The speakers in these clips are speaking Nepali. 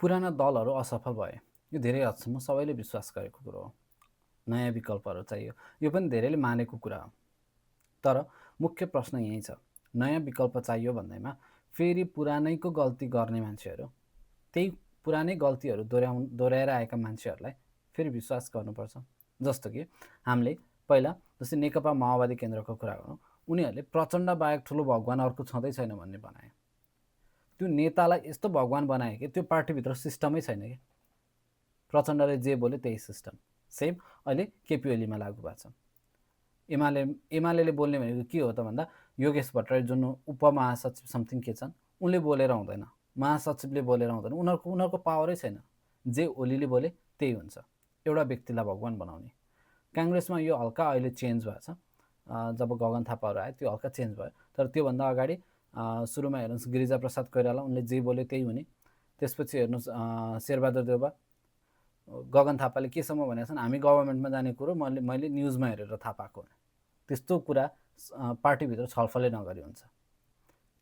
पुराना दलहरू असफल भए। यो धेरै हदसम्म सबैले विश्वास गरेको कुरो हो। नयाँ विकल्पहरू चाहियो, यो पनि धेरैले मानेको कुरा हो। तर मुख्य प्रश्न यही छ, नयाँ विकल्प चाहियो भन्दैमा फेरि पुरानैको गल्ती गर्ने मान्छेहरू, त्यही पुरानै गल्तीहरू दोहोऱ्याएर आएका मान्छेहरूलाई फेरि विश्वास गर्नुपर्छ। जस्तो कि हामीले पहिला जस्तै नेकपा माओवादी केन्द्रको कुरा गरौँ, उनीहरूले प्रचण्ड बाहेक ठुलो भगवान् अर्को छँदै छैन भन्ने बनाए। त्यो नेतालाई यस्तो भगवान् बनायो कि त्यो पार्टीभित्र सिस्टमै छैन कि प्रचण्डले जे बोल्यो त्यही सिस्टम। सेम अहिले केपी ओलीमा लागू भएको छ। एमाले बोल्ने भनेको के हो त भन्दा योगेश भट्टराई जुन उपमहासचिव समथिङ के छन्, उनले बोलेर हुँदैन, महासचिवले बोलेर हुँदैन, उनीहरूको पावरै छैन। जे ओलीले बोले त्यही हुन्छ, एउटा व्यक्तिलाई भगवान् बनाउने। काङ्ग्रेसमा यो हल्का अहिले चेन्ज भएको छ, जब गगन थापाहरू आयो त्यो हल्का चेन्ज भयो। तर त्योभन्दा अगाडि सुरुमा हेर्नुहोस् गिरिजाप्रसाद कोइराला, उनले जे बोल्यो त्यही हुने। त्यसपछि हेर्नुहोस् शेरबहादुर देउवा, गगन थापाले केसम्म भनेका छन्, हामी गभर्मेन्टमा जाने कुरो मैले न्युजमा हेरेर थाहा पाएको। त्यस्तो कुरा पार्टीभित्र छलफलै नगरी हुन्छ।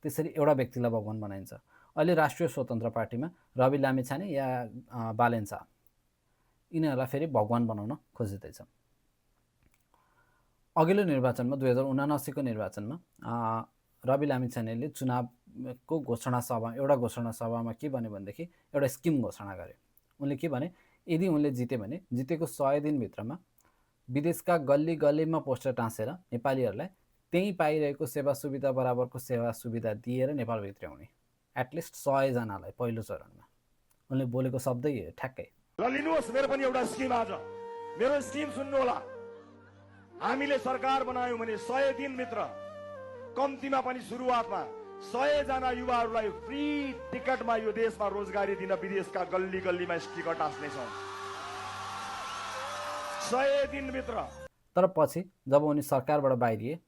त्यसरी एउटा व्यक्तिलाई भगवान् बनाइन्छ। अहिले राष्ट्रिय स्वतन्त्र पार्टीमा रवि लामिछाने या बालेन शाह, यिनीहरूलाई फेरि भगवान् बनाउन खोजिँदैछ। अघिल्लो निर्वाचनमा 2079को निर्वाचनमा रवि लामिछानेले चुनावको एउटा घोषणा सभामा के भन्यो भनेदेखि एउटा स्किम घोषणा गरे। उनले के भने, यदि उनले जिते भने जितेको 100 दिनभित्रमा विदेशका गल्ली गल्लीमा पोस्टर टाँसेर नेपालीहरूलाई त्यहीँ पाइरहेको सेवा सुविधा बराबरको सेवा सुविधा दिएर नेपाल भित्र्याउने, एटलिस्ट 100 जनालाई पहिलो चरणमा। उनले बोलेको शब्दै ठ्याक्कै। ल लिनुहोस्, मेरो पनि एउटा स्किम आज, मेरो स्किम सुन्नु होला। हामीले सरकार बनायौँ भने 100 दिनभित्र कम्तीमा पनि सुरुवातमा 100 जना युवाहरूलाई फ्री टिकटमा यो देशमा रोजगारी दिन विदेशका गल्ली गल्लीमा स्टिकर टाँस्नेछौँ 100 दिनभित्र। तर पछि जब उनी सरकारबाट बाहिरिए,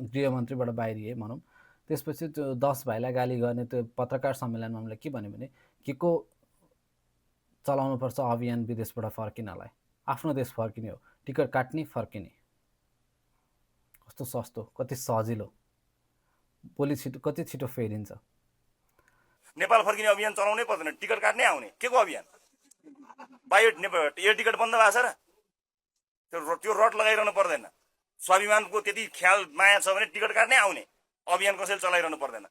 गृहमन्त्रीबाट बाहिरिए भनौँ, त्यसपछि त्यो 10 भाइलाई गाली गर्ने त्यो पत्रकार सम्मेलनमा उनले के भन्यो भने, के को चलाउनुपर्छ अभियान विदेशबाट फर्किनलाई, आफ्नो देश फर्किने हो, टिकट काट्ने फर्किने। कस्तो सस्तो, कति सजिलो, बोली छिटो, कति छिटो फेरिन्छ। नेपाल फर्किने अभियान चलाउनै पर्दैन, टिकट काट्नै आउने। के को अभियान? एयर टिकट बन्द भएको छ र त्यो रट लगाइरहनु पर्दैन। स्वाभिमानको त्यति ख्याल माया छ भने टिकट काट्नै आउने, अभियान कसैले चलाइरहनु पर्दैन।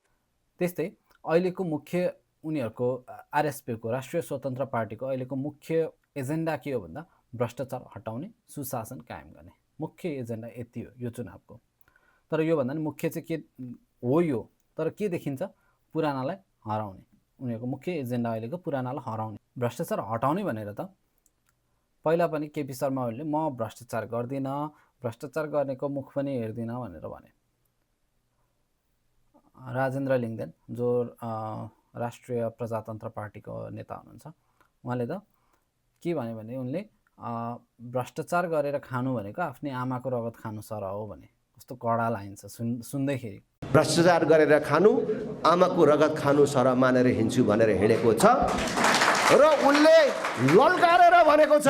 त्यस्तै अहिलेको मुख्य उनीहरूको आरएसपीको राष्ट्रिय स्वतन्त्र पार्टीको अहिलेको मुख्य एजेन्डा के हो भन्दा भ्रष्टाचार हटाउने, सुशासन कायम गर्ने। मुख्य एजेन्डा यति हो यो चुनावको। तर योभन्दा नि मुख्य चाहिँ के हो यो, तर के देखिन्छ, पुरानालाई हराउने। उनीहरूको मुख्य एजेन्डा अहिलेको पुरानालाई हराउने, भ्रष्टाचार हटाउने भनेर त पहिला पनि केपी शर्मा ओलीले म भ्रष्टाचार गर्दिनँ, भ्रष्टाचार गर्नेको मुख पनि हेर्दिनँ भनेर भने। राजेन्द्र लिङ्गदेन जो राष्ट्रिय प्रजातन्त्र पार्टीको नेता हुनुहुन्छ, उहाँले त के भन्यो भने उनले भ्रष्टाचार गरेर खानु भनेको आफ्नै आमाको रगत खानु सरह हो भने। कस्तो कडा लाइन छ सुन्दैखेरि। भ्रष्टाचार गरेर खानु आमाको रगत खानु सरह मानेर हिँड्छु भनेर हिँडेको छ र उनले ललकारेर भनेको छ,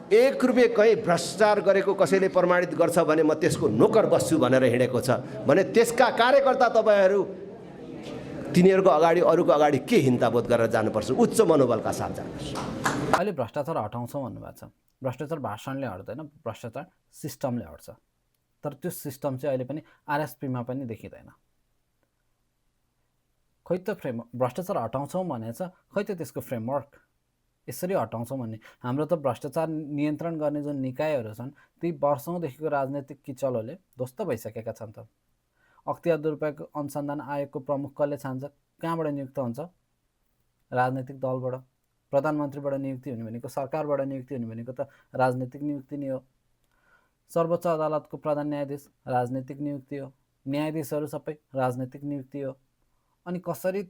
1 रुपियाँ कहीँ भ्रष्टाचार गरेको कसैले प्रमाणित गर्छ भने म त्यसको नोकर बस्छु भनेर हिँडेको छ भने त्यसका कार्यकर्ता तपाईँहरू तिनीहरूको अगाडि अरूको अगाडि के हिन्ताबोध गरेर जानुपर्छ, उच्च मनोबलका साथ जानुपर्छ। अहिले भ्रष्टाचार हटाउँछौँ भन्नुभएको छ। भ्रष्टाचार भाषणले हट्दैन, भ्रष्टाचार सिस्टमले हट्छ। तर त्यो सिस्टम चाहिँ अहिले पनि आरएसपीमा पनि देखिँदैन। खै त भ्रष्टाचार हटाउँछौँ भनेको छ, खै त त्यसको फ्रेमवर्क यसरी हटाउँछौँ भन्ने। हाम्रो त भ्रष्टाचार नियन्त्रण गर्ने जुन निकायहरू छन् ती वर्षौँदेखिको राजनैतिक किचलोले ध्वस्त भइसकेका छन् त। अख्तियार दुरुपयोग अनुसन्धान आयोगको प्रमुख कसले छान्छ, कहाँबाट नियुक्त हुन्छ? राजनैतिक दलबाट। प्रधानमन्त्रीबाट नियुक्ति हुने भनेको, सरकारबाट नियुक्ति हुने भनेको त राजनैतिक नियुक्ति नै हो। सर्वोच्च अदालतको प्रधान न्यायाधीश राजनैतिक नियुक्ति हो, न्यायाधीशहरू सबै राजनैतिक नियुक्ति हो। अनि कसरी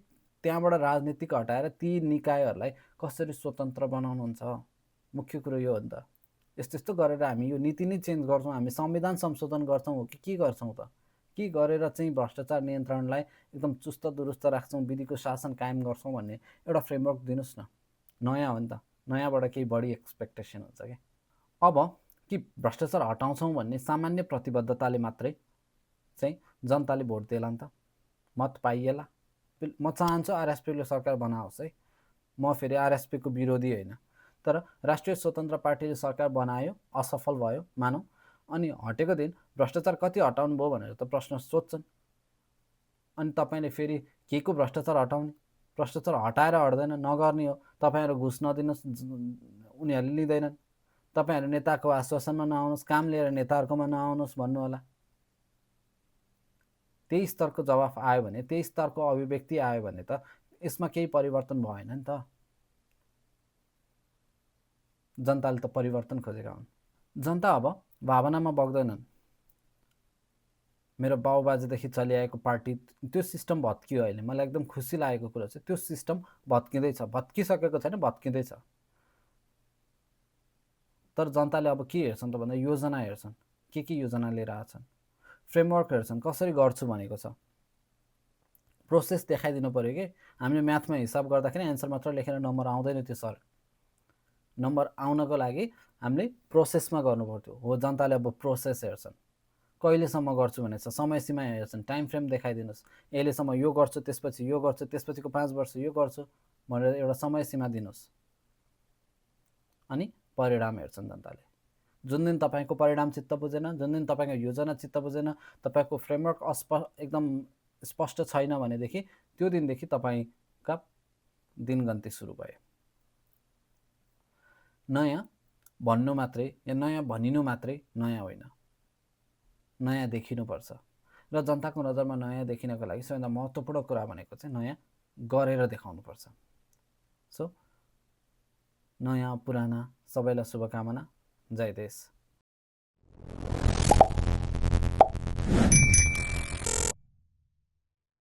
त्यहाँबाट राजनीतिक हटाएर ती निकायहरूलाई कसरी स्वतन्त्र बनाउनुहुन्छ, मुख्य कुरो यो हो नि त। यस्तो यस्तो गरेर हामी यो नीति नै चेन्ज गर्छौँ, हामी संविधान संशोधन गर्छौँ हो कि के गर्छौँ त? के गरेर चाहिँ भ्रष्टाचार नियन्त्रणलाई एकदम चुस्त दुरुस्त राख्छौँ, विधिको शासन कायम गर्छौँ भन्ने एउटा फ्रेमवर्क दिनुहोस् न। नयाँ हो नि त, नयाँबाट केही बढी एक्सपेक्टेसन हुन्छ क्या। अब कि भ्रष्टाचार हटाउँछौँ भन्ने सामान्य प्रतिबद्धताले मात्रै चाहिँ जनताले भोट दिएला नि त, मत पाइएला, म चाहन्छु आरएसपीले सरकार बनाओस् है, म फेरि आरएसपीको विरोधी होइन, तर राष्ट्रिय स्वतन्त्र पार्टीले सरकार बनायो, असफल भयो मानौँ, अनि हटेको दिन भ्रष्टाचार कति हटाउनु भयो भनेर त प्रश्न सोध्छन्। अनि तपाईँले फेरि के को भ्रष्टाचार हटाउने? भ्रष्टाचार हटाएर हट्दैन, नगर्ने हो। तपाईँहरू घुस नदिनुहोस्, उनीहरूले लिँदैनन्। तपाईँहरू नेताको आश्वासनमा नआउनुहोस्, काम लिएर नेताहरूकोमा नआउनुहोस् भन्नु होला। त्यही स्तरको जवाफ आयो भने, त्यही स्तरको अभिव्यक्ति आयो भने त यसमा केही परिवर्तन भएन नि त। जनताले त परिवर्तन खोजेका हुन्। जनता अब भावनामा बग्दैनन्। मेरो बाबुबाजेदेखि चलिआएको पार्टी, त्यो सिस्टम भत्कियो अहिले। मलाई एकदम खुसी लागेको कुरो चाहिँ त्यो सिस्टम भत्किँदैछ, भत्किसकेको छैन, भत्किँदैछ। तर जनताले अब के हेर्छन् त भन्दा योजना हेर्छन्, के योजना लिएर आछन्, फ्रेमवर्क हेर्छन्, कसरी गर्छु भनेको छ, प्रोसेस देखाइदिनु पऱ्यो कि। हामीले म्याथमा हिसाब गर्दाखेरि एन्सर मात्र लेखेर नम्बर आउँदैन त्यो सर। नम्बर आउनको लागि हामीले प्रोसेसमा गर्नु पर्थ्यो। हो, जनताले अब प्रोसेस हेर्छन्, कहिलेसम्म गर्छु भनेछ, समय सीमा हेर्छन्, टाइम फ्रेम देखाइदिनुहोस्, अहिलेसम्म यो गर्छु, त्यसपछि यो गर्छु, त्यसपछिको 5 वर्ष यो गर्छु भनेर एउटा समय सीमा दिनुहोस्। अनि परिणाम हेर्छन् जनताले। जुन दिन तपाईँको परिणाम चित्त बुझेन, जुन दिन तपाईँको योजना चित्त बुझेन, तपाईँको फ्रेमवर्क एकदम स्पष्ट छैन भनेदेखि त्यो दिनदेखि तपाईँका दिनगन्ती सुरु भयो। नयाँ भन्नु मात्रै या नयाँ भनिनु मात्रै नयाँ होइन, नयाँ देखिनुपर्छ। र जनताको नजरमा नयाँ देखिनको लागि सबैभन्दा महत्त्वपूर्ण कुरा भनेको चाहिँ नयाँ गरेर देखाउनुपर्छ। सो नयाँ पुराना सबैलाई शुभकामना। जय देश।